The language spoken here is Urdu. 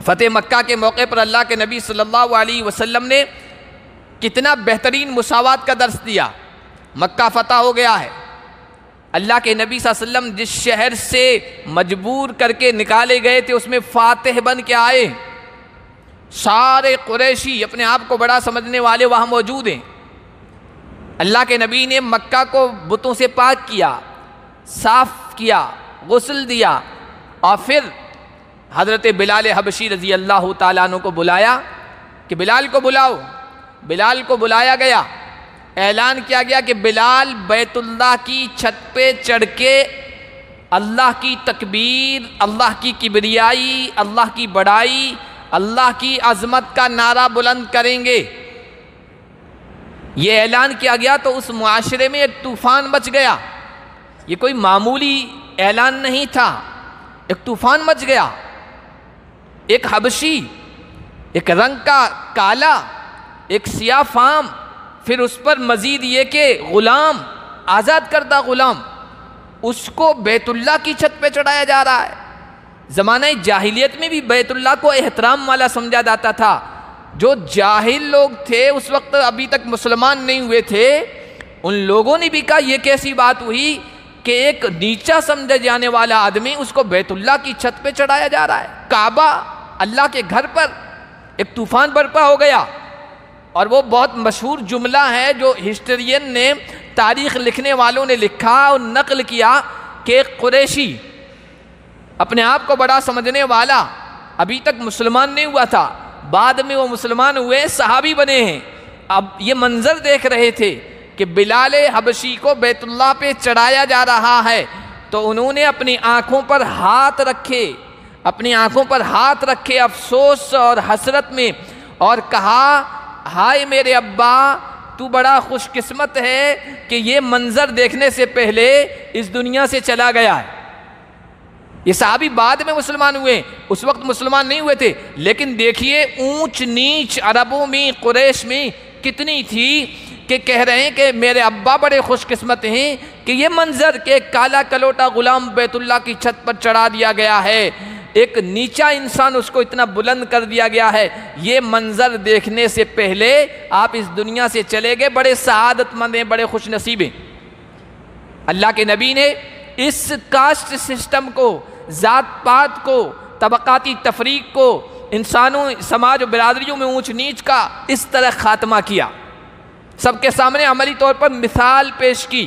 فتح مکہ کے موقع پر اللہ کے نبی صلی اللہ علیہ وسلم نے کتنا بہترین مساوات کا درس دیا۔ مکہ فتح ہو گیا ہے، اللہ کے نبی صلی اللہ علیہ وسلم جس شہر سے مجبور کر کے نکالے گئے تھے اس میں فاتح بن کے آئے۔ سارے قریشی اپنے آپ کو بڑا سمجھنے والے وہاں موجود ہیں۔ اللہ کے نبی نے مکہ کو بتوں سے پاک کیا، صاف کیا، غسل دیا، اور پھر حضرت بلال حبشی رضی اللہ تعالیٰ عنہ کو بلایا کہ بلال کو بلاؤ۔ بلال کو بلایا گیا، اعلان کیا گیا کہ بلال بیت اللہ کی چھت پہ چڑھ کے اللہ کی تکبیر، اللہ کی کبریائی، اللہ کی بڑائی، اللہ کی عظمت کا نعرہ بلند کریں گے۔ یہ اعلان کیا گیا تو اس معاشرے میں ایک طوفان مچ گیا۔ یہ کوئی معمولی اعلان نہیں تھا، ایک طوفان مچ گیا۔ ایک حبشی، ایک رنگ کا کالا، ایک سیاہ فام، پھر اس پر مزید یہ کہ غلام، آزاد کردہ غلام، اس کو بیت اللہ کی چھت پہ چڑھایا جا رہا ہے۔ زمانہ جاہلیت میں بھی بیت اللہ کو احترام والا سمجھا جاتا تھا۔ جو جاہل لوگ تھے اس وقت ابھی تک مسلمان نہیں ہوئے تھے، ان لوگوں نے بھی کہا یہ کیسی بات ہوئی کہ ایک نیچا سمجھا جانے والا آدمی اس کو بیت اللہ کی چھت پہ چڑھایا جا رہا ہے۔ کعبہ، اللہ کے گھر پر ایک طوفان برپا ہو گیا، اور وہ بہت مشہور جملہ ہے جو ہسٹورین نے، تاریخ لکھنے والوں نے لکھا اور نقل کیا کہ ایک قریشی اپنے آپ کو بڑا سمجھنے والا ابھی تک مسلمان نہیں ہوا تھا، بعد میں وہ مسلمان ہوئے، صحابی بنے ہیں، اب یہ منظر دیکھ رہے تھے کہ بلال حبشی کو بیت اللہ پہ چڑھایا جا رہا ہے، تو انہوں نے اپنی آنکھوں پر ہاتھ رکھے، اپنی آنکھوں پر ہاتھ رکھے افسوس اور حسرت میں، اور کہا ہائے میرے ابا، تو بڑا خوش قسمت ہے کہ یہ منظر دیکھنے سے پہلے اس دنیا سے چلا گیا ہے۔ یہ صحابی بعد میں مسلمان ہوئے، اس وقت مسلمان نہیں ہوئے تھے، لیکن دیکھیے اونچ نیچ عربوں میں، قریش میں کتنی تھی کہ کہہ رہے ہیں کہ میرے ابا بڑے خوش قسمت ہیں کہ یہ منظر کہ ایک کالا کلوٹا غلام بیت اللہ کی چھت پر چڑھا دیا گیا ہے، ایک نیچا انسان اس کو اتنا بلند کر دیا گیا ہے، یہ منظر دیکھنے سے پہلے آپ اس دنیا سے چلے گئے، بڑے سعادت مند ہیں، بڑے خوش نصیب ہیں۔ اللہ کے نبی نے اس کاسٹ سسٹم کو، ذات پات کو، طبقاتی تفریق کو، انسانوں، سماج و برادریوں میں اونچ نیچ کا اس طرح خاتمہ کیا، سب کے سامنے عملی طور پر مثال پیش کی۔